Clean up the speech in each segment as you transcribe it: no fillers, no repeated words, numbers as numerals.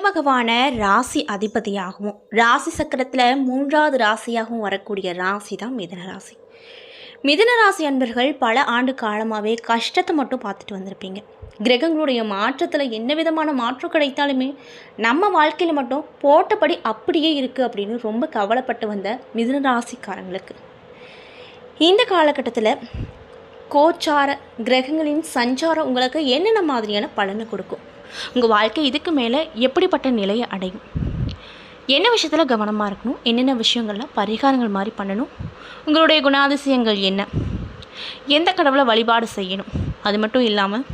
பகவான ராசி அதிபதியாகவும் ராசி சக்கரத்தில் 3வது ராசியாகவும் வரக்கூடிய ராசி தான் மிதுன ராசி. மிதுன ராசி அன்பர்கள் பல ஆண்டு காலமாகவே கஷ்டத்தை மட்டும் பார்த்துட்டு வந்திருப்பீங்க. கிரகங்களுடைய மாற்றத்தில் என்ன விதமான மாற்றம் கிடைத்தாலுமே நம்ம வாழ்க்கையில் மட்டும் போட்டபடி அப்படியே இருக்குது அப்படின்னு ரொம்ப கவலைப்பட்டு வந்த மிதுன ராசிக்காரங்களுக்கு இந்த காலகட்டத்தில் கோச்சார கிரகங்களின் சஞ்சாரம் உங்களுக்கு என்னென்ன மாதிரியான பலனை கொடுக்கும், உங்கள் வாழ்க்கை இதுக்கு மேலே எப்படிப்பட்ட நிலையை அடையும், என்ன விஷயத்தில் கவனமாக இருக்கணும், என்னென்ன விஷயங்கள்லாம் பரிகாரங்கள் மாதிரி பண்ணணும், உங்களுடைய குணாதிசயங்கள் என்ன, எந்த கடவுளை வழிபாடு செய்யணும், அது மட்டும் இல்லாமல்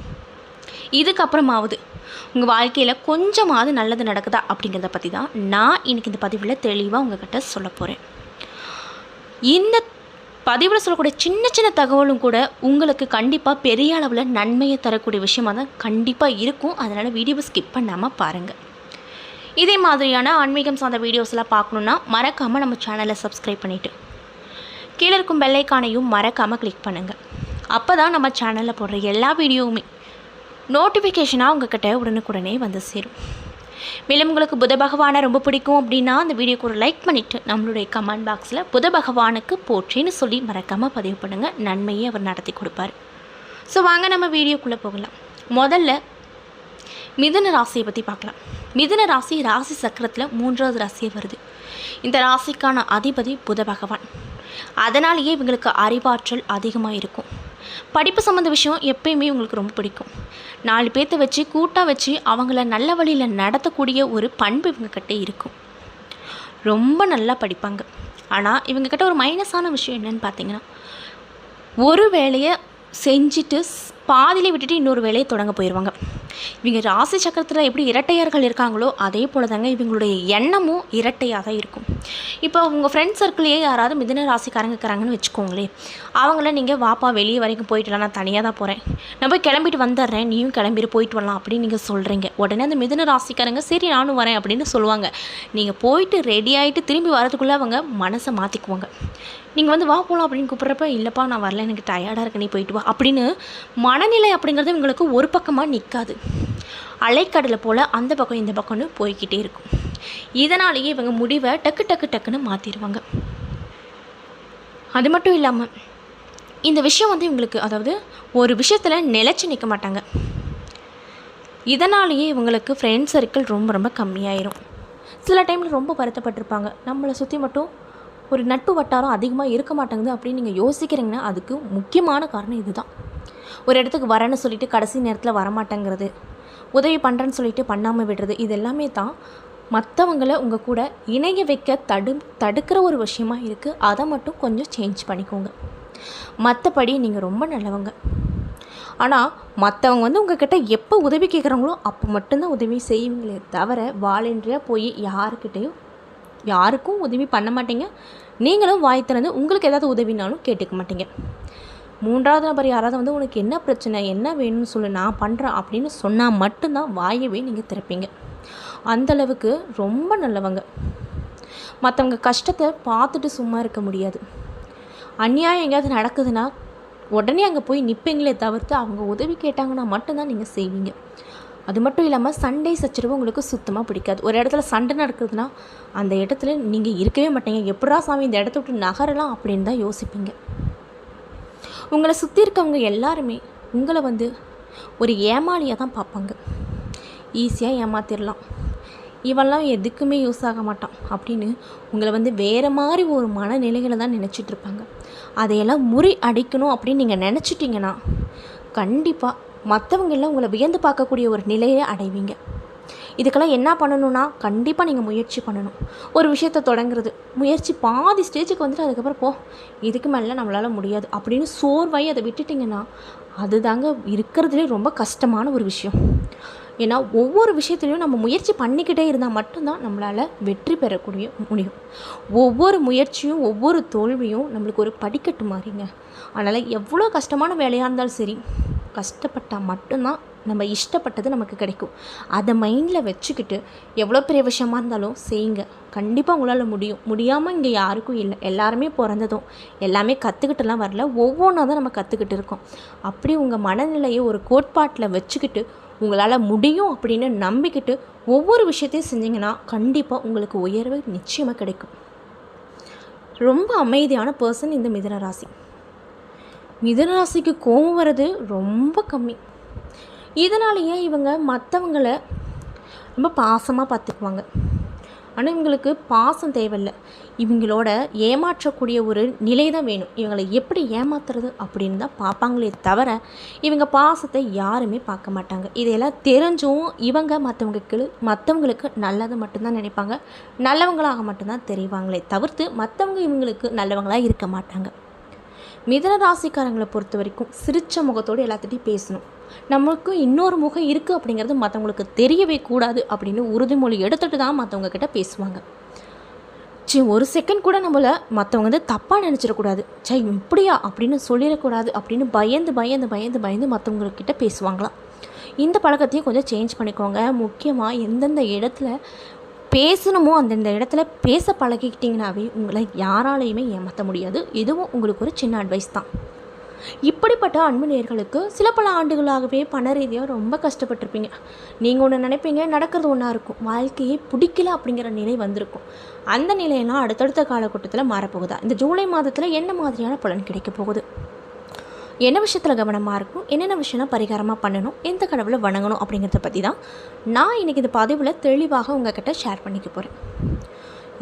இதுக்கப்புறமாவது உங்கள் வாழ்க்கையில் கொஞ்சமாவது நல்லது நடக்குதா அப்படிங்கிறத பற்றி தான் நான் இன்றைக்கி இந்த பதிவில் தெளிவாக உங்கள்கிட்ட சொல்ல போகிறேன். இந்த பதிவில் சொல்லக்கூடிய சின்ன சின்ன தகவலும் கூட உங்களுக்கு கண்டிப்பாக பெரிய அளவில் நன்மையை தரக்கூடிய விஷயமாக தான் கண்டிப்பாக இருக்கும். அதனால் வீடியோவை ஸ்கிப் பண்ணாமல் பாருங்கள். இதே மாதிரியான ஆன்மீகம் சார்ந்த வீடியோஸ்லாம் பார்க்கணுன்னா மறக்காமல் நம்ம சேனலை சப்ஸ்கிரைப் பண்ணிவிட்டு கீழே இருக்கும் பெல் ஐகானையும் மறக்காமல் கிளிக் பண்ணுங்கள். அப்போ தான் நம்ம சேனலில் போடுற எல்லா வீடியோவுமே நோட்டிஃபிகேஷனாக உங்கள்கிட்ட உடனுக்குடனே வந்து சேரும். மேலும் உங்களுக்கு புத பகவானை ரொம்ப பிடிக்கும் அப்படின்னா அந்த வீடியோக்கு ஒரு லைக் பண்ணிவிட்டு நம்மளுடைய கமெண்ட் பாக்ஸில் புத பகவானுக்கு போற்றின்னு சொல்லி மறக்காமல் பதிவு பண்ணுங்கள். நன்மையை அவர் நடத்தி கொடுப்பார். ஸோ வாங்க நம்ம வீடியோக்குள்ளே போகலாம். முதல்ல மிதுன ராசியை பற்றி பார்க்கலாம். மிதுன ராசி ராசி சக்கரத்தில் 3வது ராசியே வருது. இந்த ராசிக்கான அதிபதி புத பகவான். அதனாலேயே இவங்களுக்கு அறிவாற்றல் அதிகமாக இருக்கும். படிப்பு சம்மந்த விஷயம் எப்பயுமே உங்களுக்கு ரொம்ப பிடிக்கும். 4 பேர்த்த வச்சு கூட்டாக வச்சு அவங்கள நல்ல வழியில் நடத்தக்கூடிய ஒரு பண்பு இவங்கக்கிட்ட இருக்கும். ரொம்ப நல்லா படிப்பாங்க. ஆனால் இவங்கக்கிட்ட ஒரு மைனஸான விஷயம் என்னன்னு பார்த்தீங்கன்னா, ஒரு வேலையை செஞ்சுட்டு பாதியிலே விட்டுட்டு இன்னொரு வேலையை தொடங்க போயிடுவாங்க. இவங்க ராசி சக்கரத்தில் எப்படி இரட்டையர்கள் இருக்காங்களோ அதே போல் தாங்க இவங்களுடைய எண்ணமும் இரட்டையாக தான் இருக்கும். இப்போ உங்கள் ஃப்ரெண்ட்ஸ் சர்க்கிளையே யாராவது மிதுன ராசிக்காரங்க இருக்கிறாங்கன்னு வச்சுக்கோங்களேன். அவங்கள நீங்கள் வாப்பா வெளியே வரைக்கும் போயிட்டு நான் தனியாக தான் போகிறேன், நான் போய் கிளம்பிட்டு வந்துடுறேன், நீயும் கிளம்பிட்டு போயிட்டு வரலாம் அப்படின்னு நீங்கள் சொல்கிறீங்க. உடனே அந்த மிதுன ராசிக்காரங்க சரி நானும் வரேன் அப்படின்னு சொல்லுவாங்க. நீங்கள் போயிட்டு ரெடி ஆகிட்டு திரும்பி வரதுக்குள்ளே அவங்க மனசை மாற்றிக்குவாங்க. நீங்கள் வந்து வா போகலாம் அப்படின்னு கூப்பிட்றப்ப இல்லைப்பா நான் வரல, எனக்கு டயர்டாக இருக்கு, நீ போயிட்டு வா அப்படின்னு மனநிலை அப்படிங்கிறது இவங்களுக்கு ஒரு பக்கமாக நிற்காது. அலைக்கடலை போல் அந்த பக்கம் இந்த பக்கம்னு போய்கிட்டே இருக்கும். இதனாலேயே இவங்க முடிவை டக்குன்னு மாற்றிடுவாங்க. அது மட்டும் இல்லாமல் இந்த விஷயம் வந்து இவங்களுக்கு, அதாவது ஒரு விஷயத்தில் நிலைச்சி நிற்க மாட்டாங்க. இதனாலேயே இவங்களுக்கு ஃப்ரெண்ட்ஸ் சர்க்கிள் ரொம்ப கம்மியாயிரும். சில டைமில் ரொம்ப வருத்தப்பட்டிருப்பாங்க. நம்மளை சுற்றி மட்டும் ஒரு நட்பு வட்டாரம் அதிகமாக இருக்க மாட்டேங்குது அப்படின்னு நீங்கள் யோசிக்கிறீங்கன்னா அதுக்கு முக்கியமான காரணம் இதுதான். ஒரு இடத்துக்கு வரேன்னு சொல்லிவிட்டு கடைசி நேரத்தில் வரமாட்டேங்கிறது, உதவி பண்ணுறேன்னு சொல்லிட்டு பண்ணாமல் விடுறது, இது எல்லாமே தான் மற்றவங்களை உங்கள் கூட இணைய வைக்க தடுக்கிற ஒரு விஷயமா இருக்குது. அதை மட்டும் கொஞ்சம் சேஞ்ச் பண்ணிக்கோங்க. மற்றபடி நீங்கள் ரொம்ப நல்லவங்க. ஆனால் மற்றவங்க வந்து உங்கள்கிட்ட எப்போ உதவி கேட்குறாங்களோ அப்போ மட்டும்தான் உதவி செய்வீங்களே தவிர வாலண்டியாக போய் யாருக்கும் உதவி பண்ண மாட்டீங்க. நீங்களும் வாய் திறந்து உங்களுக்கு ஏதாவது உதவினாலும் கேட்டுக்க மாட்டீங்க. 3வது நபர் யாராவது வந்து உனக்கு என்ன பிரச்சனை, என்ன வேணும்னு சொல்லு, நான் பண்ணுறேன் அப்படின்னு சொன்னால் மட்டும்தான் வாயவே நீங்கள் திறப்பீங்க. அந்தளவுக்கு ரொம்ப நல்லவங்க. மற்றவங்க கஷ்டத்தை பார்த்துட்டு சும்மா இருக்க முடியாது. அநியாயம் எங்கேயாவது நடக்குதுன்னா உடனே அங்கே போய் நிற்பீங்களே தவிர்த்து அவங்க உதவி கேட்டாங்கன்னா மட்டும்தான் நீங்கள் செய்வீங்க. அது மட்டும் இல்லாமல் சண்டை சச்சரவு உங்களுக்கு சுத்தமாக பிடிக்காது. ஒரு இடத்துல சண்டை நடக்குதுன்னா அந்த இடத்துல நீங்கள் இருக்கவே மாட்டீங்க. எப்படா சாமி இந்த இடத்த விட்டு நகரலாம் அப்படின்னு தான் யோசிப்பீங்க. உங்களை சுற்றி இருக்கவங்க எல்லாருமே உங்களை வந்து ஒரு ஏமாளியாக தான் பார்ப்பாங்க. ஈஸியாக ஏமாத்திடலாம், இவெல்லாம் எதுக்குமே யூஸ் ஆக மாட்டான் அப்படின்னு உங்களை வந்து வேறு மாதிரி ஒரு மனநிலைகளை தான் நினச்சிட்ருப்பாங்க. அதையெல்லாம் முறி அடிக்கணும் அப்படின்னு நீங்கள் நினச்சிட்டிங்கன்னா கண்டிப்பாக மற்றவங்க எல்லாம் உங்களை வியந்து பார்க்கக்கூடிய ஒரு நிலையை அடைவீங்க. இதுக்கெல்லாம் என்ன பண்ணணும்னா கண்டிப்பாக நீங்கள் முயற்சி பண்ணணும். ஒரு விஷயத்தை தொடங்குறது முயற்சி பாதி ஸ்டேஜுக்கு வந்துட்டு அதுக்கப்புறம் இதுக்கு மேலே நம்மளால் முடியாது அப்படின்னு சோர்வாகி அதை விட்டுட்டிங்கன்னா அதுதாங்க இருக்கிறதுலே ரொம்ப கஷ்டமான ஒரு விஷயம். ஏன்னா ஒவ்வொரு விஷயத்துலையும் நம்ம முயற்சி பண்ணிக்கிட்டே இருந்தால் மட்டும்தான் நம்மளால் வெற்றி பெறக்கூடிய முடியும். ஒவ்வொரு முயற்சியும் ஒவ்வொரு தோல்வியும் நம்மளுக்கு ஒரு படிக்கட்டு மாதிரிங்க. அதனால் எவ்வளோ கஷ்டமான வேலையாக இருந்தாலும் சரி, கஷ்டப்பட்டால் மட்டும்தான் நம்ம இஷ்டப்பட்டது நமக்கு கிடைக்கும். அதை மைண்டில் வச்சுக்கிட்டு எவ்வளோ பெரிய விஷயமா இருந்தாலும் செய்யுங்க. கண்டிப்பாக உங்களால் முடியும். முடியாமல் இங்கே யாருக்கும் இல்லை. எல்லாருமே பிறந்ததும் எல்லாமே கற்றுக்கிட்டுலாம் வரல, ஒவ்வொன்றா தான் நம்ம கற்றுக்கிட்டு இருக்கோம். அப்படி உங்கள் மனநிலையை ஒரு கோட்பாட்டில் வச்சுக்கிட்டு உங்களால் முடியும் அப்படின்னு நம்பிக்கிட்டு ஒவ்வொரு விஷயத்தையும் செஞ்சிங்கன்னா கண்டிப்பாக உங்களுக்கு உயர்வு நிச்சயமாக கிடைக்கும். ரொம்ப அமைதியான பர்சன் இந்த மிதுன ராசி. மிதுன ராசிக்கு கோபம் வர்றது ரொம்ப கம்மி. இதனாலேயே இவங்க மற்றவங்கள ரொம்ப பாசமாக பார்த்துக்குவாங்க. ஆனால் இவங்களுக்கு பாசம் தேவையில்லை, இவங்களோட ஏமாற்றக்கூடிய ஒரு நிலை தான் வேணும். இவங்களை எப்படி ஏமாத்துறது அப்படின்னு தான் பார்ப்பாங்களே தவிர இவங்க பாசத்தை யாருமே பார்க்க மாட்டாங்க. இதையெல்லாம் தெரிஞ்சும் இவங்க மற்றவங்களுக்கு நல்லது மட்டும்தான் நினைப்பாங்க, நல்லவங்களாக மட்டும்தான் தெரிவாங்களே தவிர்த்து மற்றவங்க இவங்களுக்கு நல்லவங்களாக இருக்க மாட்டாங்க. மிதுன ராசிக்காரங்களை பொறுத்த வரைக்கும் சிரித்த முகத்தோடு எல்லாத்திட்டையும் பேசணும். நமக்கு இன்னொரு முகம் இருக்குது அப்படிங்கிறது மற்றவங்களுக்கு தெரியவே கூடாது அப்படின்னு உறுதிமொழி எடுத்துகிட்டு தான் மற்றவங்க கிட்ட பேசுவாங்க. ஒரு செகண்ட் கூட நம்மளை மற்றவங்க தப்பாக நினச்சிடக்கூடாது, இப்படியா அப்படின்னு சொல்லிடக்கூடாது அப்படின்னு பயந்து பயந்து பயந்து பயந்து மற்றவங்கக்கிட்ட பேசுவாங்களாம். இந்த பழக்கத்தையும் கொஞ்சம் சேஞ்ச் பண்ணிக்கோங்க. முக்கியமாக எந்தெந்த இடத்துல பேசணுமோ அந்தந்த இடத்துல பேச பழகிக்கிட்டிங்கனாவே உங்களை யாராலையுமே ஏமாற்ற முடியாது. இதுவும் உங்களுக்கு ஒரு சின்ன அட்வைஸ் தான். இப்படிப்பட்ட அன்பு நேயர்களுக்கு சில பல ஆண்டுகளாகவே பண ரீதியாக ரொம்ப கஷ்டப்பட்டிருப்பீங்க. நீங்கள் ஒன்று நினைப்பீங்க, நடக்கிறது ஒன்றா இருக்கும், வாழ்க்கையே பிடிக்கல அப்படிங்கிற நிலை வந்திருக்கும். அந்த நிலையெல்லாம் அடுத்தடுத்த காலகட்டத்தில் மாறப்போகுதா? இந்த ஜூலை மாதத்தில் என்ன மாதிரியான பலன் கிடைக்க போகுது, என்ன விஷயத்தில் கவனமாக இருக்கும், என்னென்ன விஷயம்லாம் பரிகாரமாக பண்ணணும், எந்த கடவுளை வணங்கணும் அப்படிங்கிறத பற்றி தான் நான் இன்றைக்கி இந்த பதிவில் தெளிவாக உங்கள்கிட்ட ஷேர் பண்ணிக்க போகிறேன்.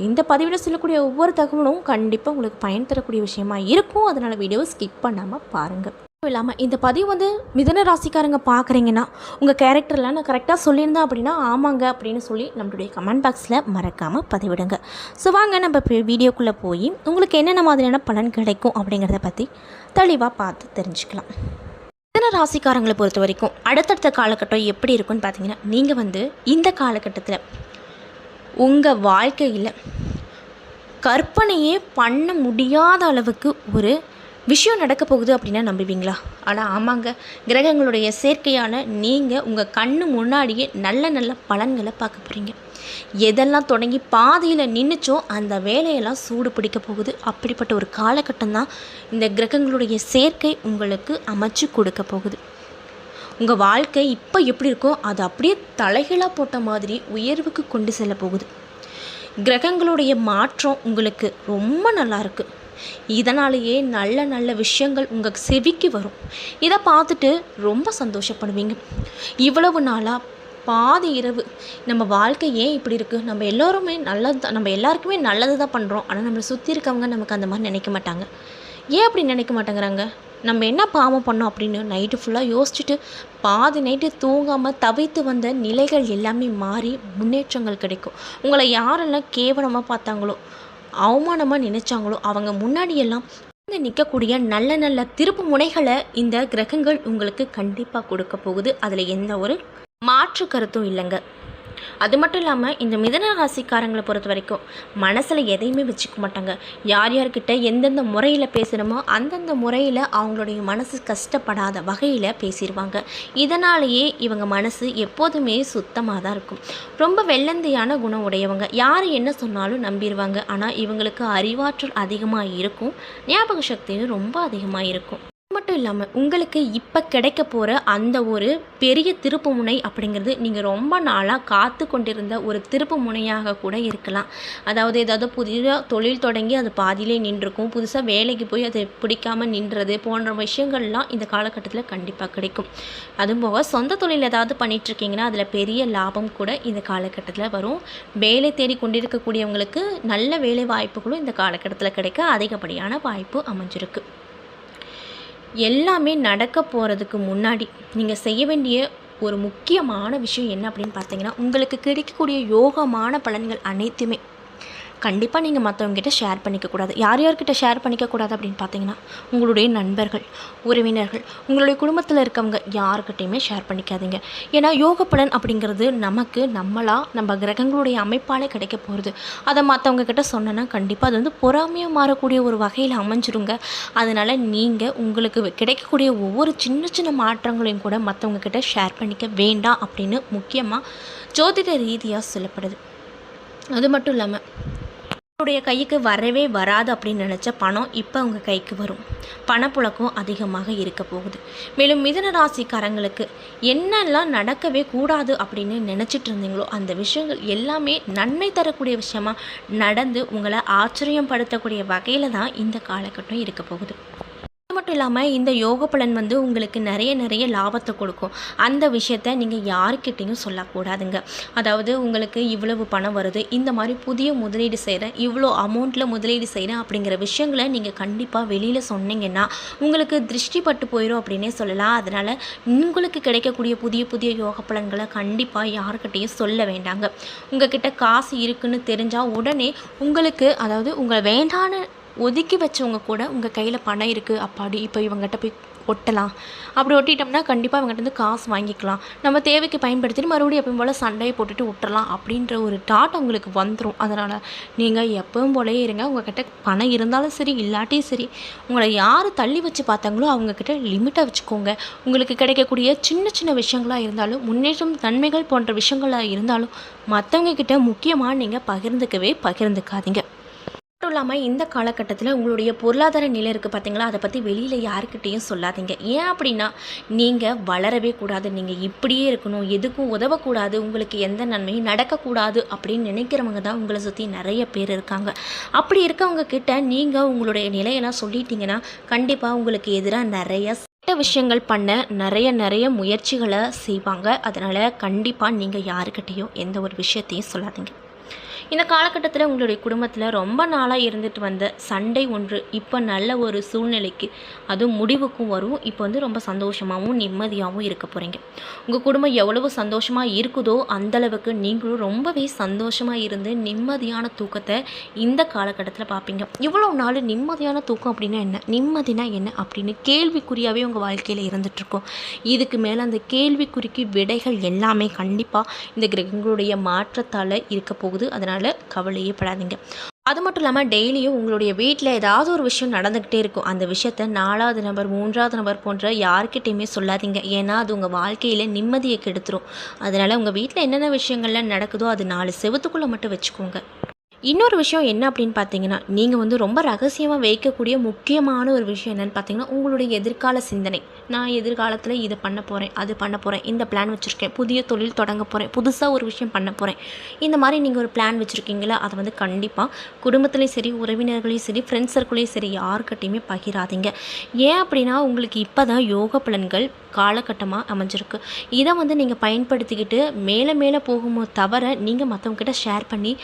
இந்த பதிவில் சொல்லக்கூடிய ஒவ்வொரு தகவலும் கண்டிப்பாக உங்களுக்கு பயன் தரக்கூடிய விஷயமா இருக்கும். அதனால் வீடியோவை ஸ்கிப் பண்ணாமல் பாருங்கள். இல்லாமல் இந்த பதிவு மிதுன ராசிக்காரங்க பார்க்குறீங்கன்னா உங்கள் கேரக்டர்லாம் நான் கரெக்டாக சொல்லியிருந்தேன் அப்படின்னா ஆமாங்க அப்படின்னு சொல்லி நம்மளுடைய கமெண்ட் பாக்ஸில் மறக்காமல் பதிவிடுங்க. ஸோ வாங்க நம்ம வீடியோக்குள்ளே போய் உங்களுக்கு என்னென்ன மாதிரியான பலன் கிடைக்கும் அப்படிங்கிறத பற்றி தெளிவாக பார்த்து தெரிஞ்சுக்கலாம். மிதுன ராசிக்காரங்களை பொறுத்த வரைக்கும் அடுத்தடுத்த காலகட்டம் எப்படி இருக்குன்னு பார்த்தீங்கன்னா, நீங்கள் இந்த காலகட்டத்தில் உங்கள் வாழ்க்கையில் கற்பனையே பண்ண முடியாத அளவுக்கு ஒரு விஷயம் நடக்க போகுது அப்படின்னா நம்புவீங்களா? ஆனால் ஆமாங்க, கிரகங்களுடைய சேர்க்கையான நீங்கள் உங்கள் கண்ணு முன்னாடியே நல்ல நல்ல பலன்களை பார்க்க போகிறீங்க. எதெல்லாம் தொடங்கி பாதியில் நின்றுச்சோ அந்த வேலையெல்லாம் சூடு பிடிக்க போகுது. அப்படிப்பட்ட ஒரு காலகட்டம் தான் இந்த கிரகங்களுடைய சேர்க்கை உங்களுக்கு அமைச்சு கொடுக்க போகுது. உங்கள் வாழ்க்கை இப்போ எப்படி இருக்கோ அது அப்படியே தலைகீழாக போட்ட மாதிரி உயர்வுக்கு கொண்டு செல்ல போகுது. கிரகங்களுடைய மாற்றம் உங்களுக்கு ரொம்ப நல்லாயிருக்கு. இதனாலேயே நல்ல நல்ல விஷயங்கள் உங்கள் செவிக்கு வரும். இதை பார்த்துட்டு ரொம்ப சந்தோஷப்படுவீங்க. இவ்வளவு நாளாக பாதி இரவு நம்ம வாழ்க்கை ஏன் இப்படி இருக்குது, நம்ம எல்லாருக்குமே நல்லது தான் பண்ணுறோம், ஆனால் நம்மளை சுற்றி இருக்கவங்க நமக்கு அந்த மாதிரி நினைக்க மாட்டாங்க. ஏன் அப்படி நினைக்க மாட்டேங்கிறாங்க? நம்ம என்ன பாவம் பண்ணோம் அப்படின்னு நைட்டு ஃபுல்லாக யோசிச்சுட்டு பாதி நைட்டு தூங்காமல் தவித்து வந்த நிலைகள் எல்லாமே மாறி முன்னேற்றங்கள் கிடைக்கும். உங்களை யாரெல்லாம் கேவலமாக பார்த்தாங்களோ, அவமானமாக நினைச்சாங்களோ, அவங்க முன்னாடியெல்லாம் நிற்கக்கூடிய நல்ல நல்ல திருப்பு முனைகளை இந்த கிரகங்கள் உங்களுக்கு கண்டிப்பாக கொடுக்க போகுது. அதில் எந்த ஒரு மாற்று கருத்தும் இல்லைங்க. அது மட்டும் இல்லாமல் இந்த மிதுன ராசிக்காரங்களை பொறுத்த வரைக்கும் மனசில் எதையுமே வச்சுக்க மாட்டாங்க. யார் யார்கிட்ட எந்தெந்த முறையில் பேசணுமோ அந்தந்த முறையில் அவங்களுடைய மனசு கஷ்டப்படாத வகையில் பேசிடுவாங்க. இதனாலேயே இவங்க மனசு எப்போதுமே சுத்தமாக தான் இருக்கும். ரொம்ப வெள்ளந்தியான குணம் உடையவங்க. யார் என்ன சொன்னாலும் நம்பிடுவாங்க. ஆனால் இவங்களுக்கு அறிவாற்றல் அதிகமாக இருக்கும், ஞாபக சக்தியும் ரொம்ப அதிகமாக இருக்கும். மட்டும் இல்லாமல் உங்களுக்கு இப்போ கிடைக்க போகிற அந்த ஒரு பெரிய திருப்பு முனை அப்படிங்கிறது நீங்கள் ரொம்ப நாளாக காத்து கொண்டிருந்த ஒரு திருப்பு முனையாக கூட இருக்கலாம். அதாவது ஏதாவது புதிய தொழில் தொடங்கி அது பாதியிலே நின்றுருக்கும், புதுசாக வேலைக்கு போய் அது பிடிக்காமல் நின்றது போன்ற விஷயங்கள்லாம் இந்த காலகட்டத்தில் கண்டிப்பாக கிடைக்கும். அதுவும் போக சொந்த தொழில் ஏதாவது பண்ணிகிட்ருக்கீங்கன்னா அதில் பெரிய லாபம் கூட இந்த காலகட்டத்தில் வரும். வேலை தேடி கொண்டிருக்கக்கூடியவங்களுக்கு நல்ல வேலை வாய்ப்புகளும் இந்த காலகட்டத்தில் கிடைக்க அதிகப்படியான வாய்ப்பு அமைஞ்சிருக்கு. எல்லாமே நடக்க போகிறதுக்கு முன்னாடி நீங்கள் செய்ய வேண்டிய ஒரு முக்கியமான விஷயம் என்ன அப்படின்னு பார்த்தீங்கன்னா, உங்களுக்கு கிடைக்கக்கூடிய யோகமான பலன்கள் அனைத்துமே கண்டிப்பாக நீங்கள் மற்றவங்ககிட்ட ஷேர் பண்ணிக்கக்கூடாது. யார்கிட்ட ஷேர் பண்ணிக்கக்கூடாது அப்படின்னு பார்த்தீங்கன்னா, உங்களுடைய நண்பர்கள், உறவினர்கள், உங்களுடைய குடும்பத்தில் இருக்கவங்க யாருக்கிட்டையுமே ஷேர் பண்ணிக்காதீங்க. ஏன்னா யோக பலன் அப்படிங்கிறது நம்ம கிரகங்களுடைய அமைப்பாலே கிடைக்க போகிறது. அதை மற்றவங்க கிட்ட சொன்னோன்னா கண்டிப்பாக அது பொறாமையாக மாறக்கூடிய ஒரு வகையில் அமைஞ்சிருங்க. அதனால் நீங்கள் உங்களுக்கு கிடைக்கக்கூடிய ஒவ்வொரு சின்ன சின்ன மாற்றங்களையும் கூட மற்றவங்க கிட்ட ஷேர் பண்ணிக்க வேண்டாம் அப்படின்னு முக்கியமாக ஜோதிட ரீதியாக சொல்லப்படுது. அது மட்டும் இல்லாமல் உங்களுடைய கைக்கு வரவே வராது அப்படின்னு நினச்ச பணம் இப்போ உங்கள் கைக்கு வரும். பணப்புழக்கம் அதிகமாக இருக்க போகுது. மேலும் மிதுன ராசிக்காரங்களுக்கு என்னெல்லாம் நடக்கவே கூடாது அப்படின்னு நினச்சிட்டு இருந்தீங்களோ அந்த விஷயங்கள் எல்லாமே நன்மை தரக்கூடிய விஷயமா நடந்து உங்களை ஆச்சரியப்படுத்தக்கூடிய வகையில் தான் இந்த காலகட்டம் இருக்க போகுது. அது மட்டும் இல்லாமல் இந்த யோக பலன் உங்களுக்கு நிறைய லாபத்தை கொடுக்கும். அந்த விஷயத்த நீங்கள் யாருக்கிட்டையும் சொல்லக்கூடாதுங்க. அதாவது உங்களுக்கு இவ்வளவு பணம் வருது, இந்த மாதிரி புதிய முதலீடு செய்கிறேன், இவ்வளோ அமௌண்ட்டில் முதலீடு செய்கிறேன் அப்படிங்கிற விஷயங்களை நீங்கள் கண்டிப்பாக வெளியில் சொன்னீங்கன்னா உங்களுக்கு திருஷ்டி பட்டு போயிடும் அப்படின்னே சொல்லலாம். அதனால் உங்களுக்கு கிடைக்கக்கூடிய புதிய யோக பலன்களை கண்டிப்பாக யாருக்கிட்டையும் சொல்ல வேண்டாங்க. உங்ககிட்ட காசு இருக்குன்னு தெரிஞ்சால் உடனே உங்களுக்கு, அதாவது உங்களை வேண்டான ஒதுக்கி வச்சவங்க கூட உங்கள் கையில் பணம் இருக்குது அப்பாடி இப்போ இவங்ககிட்ட போய் ஒட்டலாம், அப்படி ஒட்டிட்டோம்னா கண்டிப்பாக இவங்ககிட்ட காசு வாங்கிக்கலாம், நம்ம தேவைக்கு பயன்படுத்திட்டு மறுபடியும் எப்பவும் போல் சண்டையை போட்டுட்டு விட்டுறலாம் அப்படின்ற ஒரு தாட் உங்களுக்கு வந்துடும். அதனால் நீங்கள் எப்பவும் போலவே இருங்க. உங்கள்கிட்ட பணம் இருந்தாலும் சரி இல்லாட்டியும் சரி, உங்களை யார் தள்ளி வச்சு பார்த்தாங்களோ அவங்கக்கிட்ட லிமிட்டாக வச்சுக்கோங்க. உங்களுக்கு கிடைக்கக்கூடிய சின்ன விஷயங்களாக இருந்தாலும், முன்னேற்றம் நன்மைகள் போன்ற விஷயங்களாக இருந்தாலும் மற்றவங்க கிட்ட முக்கியமாக நீங்கள் பகிர்ந்துக்காதீங்க. மட்டும் இல்லாமல் இந்த காலகட்டத்தில் உங்களுடைய பொருளாதார நிலை இருக்குது பார்த்தீங்களா, அதை பற்றி வெளியில் யாருக்கிட்டேயும் சொல்லாதீங்க. ஏன் அப்படின்னா நீங்கள் வளரவே கூடாது, நீங்கள் இப்படியே இருக்கணும், எதுக்கும் உதவக்கூடாது, உங்களுக்கு எந்த நன்மையும் நடக்கக்கூடாது அப்படின்னு நினைக்கிறவங்க தான் உங்களை சுற்றி நிறைய பேர் இருக்காங்க. அப்படி இருக்கவங்க கிட்ட நீங்கள் உங்களுடைய நிலையெல்லாம் சொல்லிட்டீங்கன்னா கண்டிப்பாக உங்களுக்கு எதிராக நிறைய விஷயங்கள் பண்ண நிறைய முயற்சிகளை செய்வாங்க. அதனால் கண்டிப்பாக நீங்கள் யாருக்கிட்டேயும் எந்த ஒரு விஷயத்தையும் சொல்லாதீங்க. இந்த காலகட்டத்தில் உங்களுடைய குடும்பத்தில் ரொம்ப நாளாக இருந்துட்டு வந்த சண்டை ஒன்று இப்போ நல்ல ஒரு சூழ்நிலைக்கு அதுவும் முடிவுக்கும் வரும். இப்போ ரொம்ப சந்தோஷமாகவும் நிம்மதியாகவும் இருக்க போகிறீங்க. உங்கள் குடும்பம் எவ்வளவு சந்தோஷமாக இருக்குதோ அந்தளவுக்கு நீங்களும் ரொம்பவே சந்தோஷமாக இருந்து நிம்மதியான தூக்கத்தை இந்த காலகட்டத்தில் பார்ப்பீங்க. இவ்வளோ நாள் நிம்மதியான தூக்கம் அப்படின்னா என்ன, நிம்மதினா என்ன அப்படின்னு கேள்விக்குறியாகவே உங்கள் வாழ்க்கையில் இருந்துகிட்ருக்கோம். இதுக்கு மேலே அந்த கேள்விக்குறிக்கு விடைகள் எல்லாமே கண்டிப்பாக இந்த கிரகங்களுடைய மாற்றத்தால் இருக்க போகுது. அதனால் கவலையே படாதீங்க. அது மட்டும் இல்லாமல் டெய்லியும் உங்களுடைய வீட்டில் ஏதாவது ஒரு விஷயம் நடந்துக்கிட்டே இருக்கும். அந்த விஷயத்த 4வது நபர் 3வது நபர் போன்ற யார்கிட்டையுமே சொல்லாதீங்க. ஏன்னா அது உங்கள் வாழ்க்கையில் நிம்மதியை கெடுத்துரும். அதனால் உங்கள் வீட்டில் என்னென்ன விஷயங்கள்லாம் நடக்குதோ அது 4 செவத்துக்குள்ளே மட்டும் வச்சுக்கோங்க. இன்னொரு விஷயம் என்ன அப்படின்னு பார்த்தீங்கன்னா, நீங்கள் ரொம்ப ரகசியமாக வைக்கக்கூடிய முக்கியமான ஒரு விஷயம் என்னென்னு பார்த்தீங்கன்னா, உங்களுடைய எதிர்கால சிந்தனை. நான் எதிர்காலத்தில் இதை பண்ண போகிறேன், அது பண்ண போகிறேன், இந்த பிளான் வச்சுருக்கேன், புதிய தொழில் தொடங்க போகிறேன், புதுசாக ஒரு விஷயம் பண்ண போகிறேன், இந்த மாதிரி நீங்கள் ஒரு பிளான் வச்சுருக்கீங்களா, அதை கண்டிப்பாக குடும்பத்துலேயும் சரி, உறவினர்களையும் சரி, ஃப்ரெண்ட்ஸ் சர்க்கிளையும் சரி யாருக்கிட்டையுமே பகிராதீங்க. ஏன் அப்படின்னா உங்களுக்கு இப்போ தான் யோக பலன்கள் காலகட்டமாக அமைஞ்சிருக்கு. இதை நீங்கள் பயன்படுத்திக்கிட்டு மேலே போகுமோ தவிர நீங்கள் மற்றவங்ககிட்ட ஷேர் பண்ணி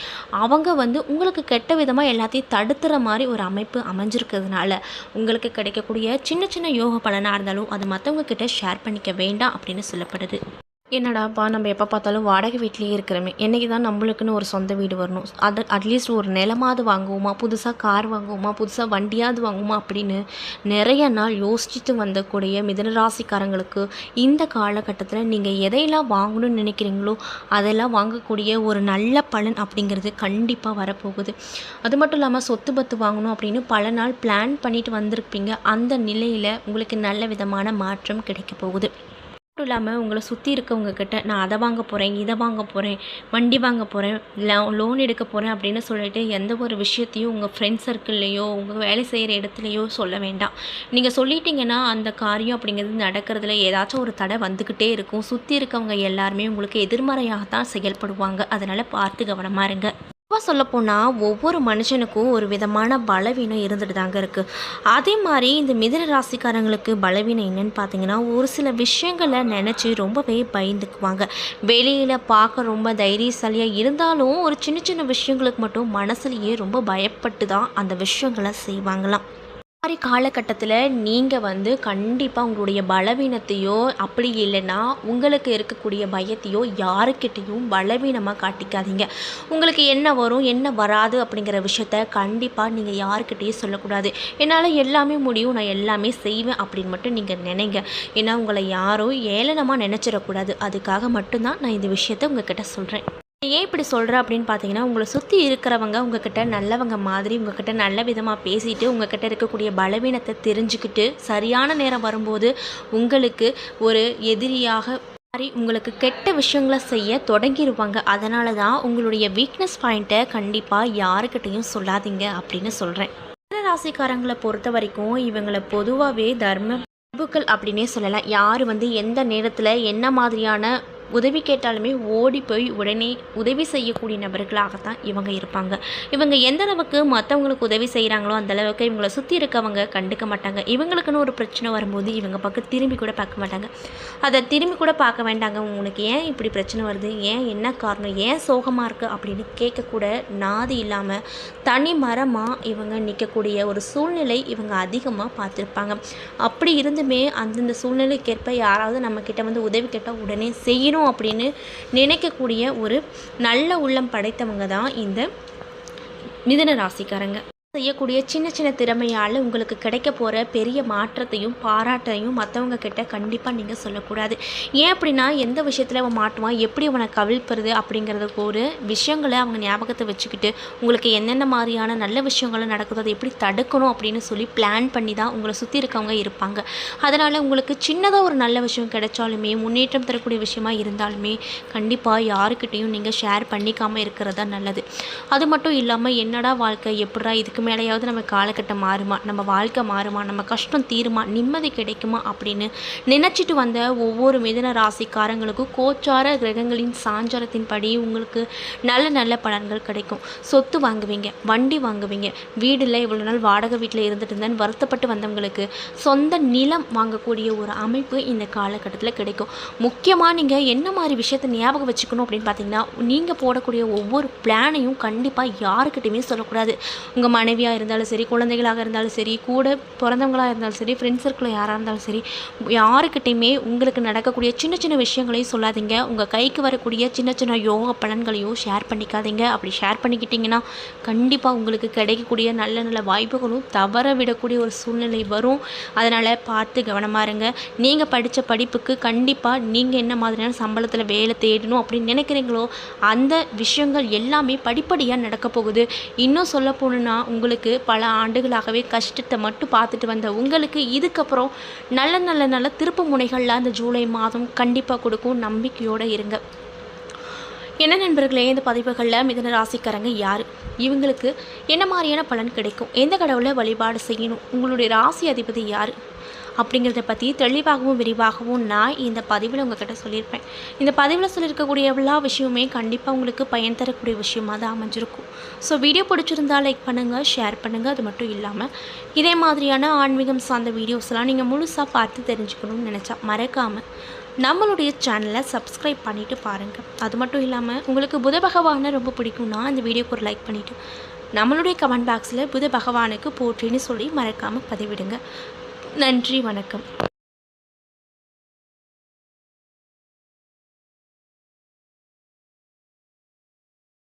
அவங்க உங்களுக்கு கெட்ட விதமாக எல்லாத்தையும் தடுத்துற மாதிரி ஒரு அமைப்பு அமைஞ்சிருக்கிறதுனால உங்களுக்கு கிடைக்கக்கூடிய சின்ன யோக பலனாக இருந்தாலும் அது மற்றவங்க கிட்ட ஷேர் பண்ணிக்க வேண்டாம் அப்படின்னு சொல்லப்படுது. என்னடாப்பா நம்ம எப்போ பார்த்தாலும் வாடகை வீட்லேயே இருக்கிறோமே, என்றைக்கு தான் நம்மளுக்குன்னு ஒரு சொந்த வீடு வரணும், அது அட்லீஸ்ட் ஒரு நிலமாவது வாங்குவோமா, புதுசாக கார் வாங்குவோமா, புதுசாக வண்டியாவது வாங்குவோமா அப்படின்னு நிறைய நாள் யோசிச்சுட்டு வந்தக்கூடிய மிதுனராசிக்காரங்களுக்கு இந்த காலகட்டத்தில் நீங்கள் எதையெல்லாம் வாங்கணும்னு நினைக்கிறீங்களோ அதெல்லாம் வாங்கக்கூடிய ஒரு நல்ல பலன் அப்படிங்கிறது கண்டிப்பாக வரப்போகுது. அது மட்டும் இல்லாமல் சொத்து பத்து வாங்கணும் அப்படின்னு பல நாள் பிளான் பண்ணிட்டு வந்திருப்பீங்க. அந்த நிலையில் உங்களுக்கு நல்ல விதமான மாற்றம் கிடைக்க போகுது. மட்டும் இல்லாமல் உங்களை சுற்றி இருக்கவங்க கிட்ட நான் அதை வாங்க போகிறேன், இதை வாங்க போகிறேன், வண்டி வாங்க போகிறேன், லோன் எடுக்க போகிறேன் அப்படின்னு சொல்லிட்டு எந்த ஒரு விஷயத்தையும் உங்கள் ஃப்ரெண்ட்ஸ் சர்க்கிள்லேயோ உங்கள் வேலை செய்கிற இடத்துலையோ சொல்ல வேண்டாம். நீங்கள் சொல்லிட்டீங்கன்னா அந்த காரியம் அப்படிங்கிறது நடக்கிறதுல ஏதாச்சும் ஒரு தடை வந்துக்கிட்டே இருக்கும். சுற்றி இருக்கவங்க எல்லாருமே உங்களுக்கு எதிர்மறையாகத்தான் செயல்படுவாங்க. அதனால் பார்த்து கவனமாக இருங்க. சொல்லப்போனால் ஒவ்வொரு மனுஷனுக்கும் ஒரு விதமான பலவீனம் இருந்துட்டு தாங்க இருக்குது. அதே மாதிரி இந்த மிதுன ராசிக்காரங்களுக்கு பலவீனம் என்னன்னு பார்த்தீங்கன்னா, ஒரு சில விஷயங்களை நினச்சி ரொம்பவே பயந்துக்குவாங்க. வெளியில் பார்க்க ரொம்ப தைரியசாலியாக இருந்தாலும் ஒரு சின்ன விஷயங்களுக்கு மட்டும் மனசுலையே ரொம்ப பயப்பட்டு தான் அந்த விஷயங்களை செய்வாங்களாம். மாதிரி காலகட்டத்தில் நீங்கள் கண்டிப்பாக உங்களுடைய பலவீனத்தையோ அப்படி இல்லைன்னா உங்களுக்கு இருக்கக்கூடிய பயத்தையோ யாருக்கிட்டையும் பலவீனமாக காட்டிக்காதீங்க. உங்களுக்கு என்ன வரும் என்ன வராது அப்படிங்கிற விஷயத்த கண்டிப்பாக நீங்கள் யாருக்கிட்டையும் சொல்லக்கூடாது. என்னால் எல்லாமே முடியும், நான் எல்லாமே செய்வேன் அப்படின்னு மட்டும் நீங்கள் நினைங்க. ஏன்னா உங்களை யாரும் ஏளனமாக நினச்சிடக்கூடாது. அதுக்காக மட்டும்தான் நான் இந்த விஷயத்த உங்ககிட்ட சொல்கிறேன். ஏன் இப்படி சொல்கிறேன் அப்படின்னு பார்த்தீங்கன்னா, உங்களை சுற்றி இருக்கிறவங்க உங்ககிட்ட நல்லவங்க மாதிரி உங்ககிட்ட நல்ல விதமாக பேசிட்டு உங்ககிட்ட இருக்கக்கூடிய பலவீனத்தை தெரிஞ்சுக்கிட்டு சரியான நேரம் வரும்போது உங்களுக்கு ஒரு எதிரியாக மாதிரி உங்களுக்கு கெட்ட விஷயங்களை செய்ய தொடங்கிடுவாங்க. அதனால தான் உங்களுடைய வீக்னஸ் பாயிண்ட்டை கண்டிப்பாக யாருக்கிட்டையும் சொல்லாதீங்க அப்படின்னு சொல்கிறேன். மிதுன ராசிக்காரங்களை பொறுத்த வரைக்கும் இவங்களை பொதுவாகவே தர்ம பிரபுக்கள் அப்படின்னே சொல்லலாம். யார் எந்த நேரத்தில் என்ன மாதிரியான உதவி கேட்டாலுமே ஓடி போய் உடனே உதவி செய்யக்கூடிய நபர்களாகத்தான் இவங்க இருப்பாங்க. இவங்க எந்த அளவுக்கு மற்றவங்களுக்கு உதவி செய்கிறாங்களோ அந்த அளவுக்கு இவங்களை சுற்றி இருக்கவங்க கண்டுக்க மாட்டாங்க. இவங்களுக்குன்னு ஒரு பிரச்சனை வரும்போது இவங்க பக்கம் திரும்பி கூட பார்க்க மாட்டாங்க. அதை திரும்பி கூட பார்க்க வேண்டாங்க. உனக்கு ஏன் இப்படி பிரச்சனை வருது, ஏன் என்ன காரணம், ஏன் சோகமாக இருக்குது அப்படின்னு கேட்கக்கூட நாதி இல்லாமல் தனி மரமாக இவங்க நிற்கக்கூடிய ஒரு சூழ்நிலை இவங்க அதிகமாக பார்த்துருப்பாங்க. அப்படி இருந்துமே அந்தந்த சூழ்நிலைக்கேற்ப யாராவது நம்மக்கிட்ட உதவி கேட்டால் உடனே செய்யணும் அப்படின்னு நினைக்கக்கூடிய ஒரு நல்ல உள்ளம் படைத்தவங்க தான் இந்த மிதுன ராசிக்காரங்க. செய்யக்கூடிய சின்ன சின்ன திறமையால் உங்களுக்கு கிடைக்க போகிற பெரிய மாற்றத்தையும் பாராட்டையும் மற்றவங்க கிட்ட கண்டிப்பாக நீங்கள் சொல்லக்கூடாது. ஏன் அப்படின்னா எந்த விஷயத்தில் அவன் மாட்டுவான், எப்படி அவனை கவிழ்ப்புறது அப்படிங்கிறதுக்கு ஒரு விஷயங்களை அவங்க ஞாபகத்தை வச்சுக்கிட்டு உங்களுக்கு என்னென்ன மாதிரியான நல்ல விஷயங்களை நடக்குதோ அதை எப்படி தடுக்கணும் அப்படின்னு சொல்லி பிளான் பண்ணி தான் உங்களை சுற்றி இருக்கவங்க இருப்பாங்க. அதனால் உங்களுக்கு சின்னதாக ஒரு நல்ல விஷயம் கிடைச்சாலுமே முன்னேற்றம் தரக்கூடிய விஷயமா இருந்தாலுமே கண்டிப்பாக யாருக்கிட்டையும் நீங்கள் ஷேர் பண்ணிக்காமல் இருக்கிறது தான் நல்லது. அது மட்டும் இல்லாமல் என்னடா வாழ்க்கை, எப்படா இதுக்கு மேலேயாவது நம்ம காலகட்டம் மாறுமா, நம்ம வாழ்க்கை மாறுமா, நம்ம கஷ்டம் தீருமா, நிம்மதி கிடைக்குமா அப்படின்னு நினச்சிட்டு வந்த ஒவ்வொரு மிதுன ராசிக்காரங்களுக்கும் கோச்சார கிரகங்களின் சாஞ்சாரத்தின்படி உங்களுக்கு நல்ல நல்ல பலன்கள் கிடைக்கும். சொத்து வாங்குவீங்க, வண்டி வாங்குவீங்க, வீடில் இவ்வளோ நாள் வாடகை வீட்டில் இருந்துட்டு இருந்தேன்னு வருத்தப்பட்டு வந்தவங்களுக்கு சொந்த நிலம் வாங்கக்கூடிய ஒரு அமைப்பு இந்த காலகட்டத்தில் கிடைக்கும். முக்கியமாக நீங்கள் என்ன மாதிரி விஷயத்தை ஞாபகம் வச்சுக்கணும் அப்படின்னு பார்த்தீங்கன்னா, நீங்கள் போடக்கூடிய ஒவ்வொரு பிளானையும் கண்டிப்பாக யாருக்கிட்டையுமே சொல்லக்கூடாது. உங்கள் மனைவியாக இருந்தாலும் சரி, குழந்தைகளாக இருந்தாலும் சரி, கூட பிறந்தவங்களாக இருந்தாலும் சரி, ஃப்ரெண்ட்ஸ் சர்க்கிளில் யாராக இருந்தாலும் சரி, யாருக்கிட்டையுமே உங்களுக்கு நடக்கக்கூடிய சின்ன சின்ன விஷயங்களையும் சொல்லாதீங்க. உங்கள் கைக்கு வரக்கூடிய சின்ன சின்ன யோக பலன்களையும் ஷேர் பண்ணிக்காதீங்க. அப்படி ஷேர் பண்ணிக்கிட்டிங்கன்னா கண்டிப்பாக உங்களுக்கு கிடைக்கக்கூடிய நல்ல நல்ல வாய்ப்புகளும் தவற விடக்கூடிய ஒரு சூழ்நிலை வரும். அதனால் பார்த்து கவனமாக இருங்க. நீங்கள் படித்த படிப்புக்கு கண்டிப்பாக நீங்கள் என்ன மாதிரியான சம்பளத்தில் வேலை தேடணும் அப்படின்னு நினைக்கிறீங்களோ அந்த விஷயங்கள் எல்லாமே படிப்படியாக நடக்க போகுது. இன்னும் சொல்ல போகணுன்னா உங்களுக்கு பல ஆண்டுகளாகவே கஷ்டத்தை மட்டும் பார்த்துட்டு வந்த உங்களுக்கு இதுக்கப்புறம் நல்ல நல்ல நல்ல திருப்பு முனைகளில் அந்த ஜூலை மாதம் கண்டிப்பாக கொடுக்கும். நம்பிக்கையோடு இருங்க. என்ன நண்பர்களே, இந்த பதிவுகளில் மிதுன ராசிக்காரங்க யார், இவங்களுக்கு என்ன மாதிரியான பலன் கிடைக்கும், எந்த கடவுளை வழிபாடு செய்யணும், உங்களுடைய ராசி அதிபதி யார் அப்படிங்கிறத பற்றி தெளிவாகவும் விரிவாகவும் நான் இந்த பதிவில் உங்கள்கிட்ட சொல்லியிருப்பேன். இந்த பதிவில் சொல்லியிருக்கக்கூடிய எல்லா விஷயமுமே கண்டிப்பாக உங்களுக்கு பயன் தரக்கூடிய விஷயமாக தான் அமைஞ்சிருக்கும். ஸோ வீடியோ பிடிச்சிருந்தால் லைக் பண்ணுங்கள், ஷேர் பண்ணுங்கள். அது மட்டும் இல்லாமல் இதே மாதிரியான ஆன்மீகம் சார்ந்த வீடியோஸ்லாம் நீங்கள் முழுசாக பார்த்து தெரிஞ்சுக்கணும்னு நினச்சா மறக்காமல் நம்மளுடைய சேனலை சப்ஸ்கிரைப் பண்ணிவிட்டு பாருங்கள். அது மட்டும் இல்லாமல் உங்களுக்கு புத பகவானை ரொம்ப பிடிக்கும்னா இந்த வீடியோக்கு ஒரு லைக் பண்ணிவிட்டு நம்மளுடைய கமெண்ட் பாக்ஸில் புத பகவானுக்கு போற்றின்னு சொல்லி மறக்காமல் பதிவிடுங்க. நன்றி, வணக்கம்.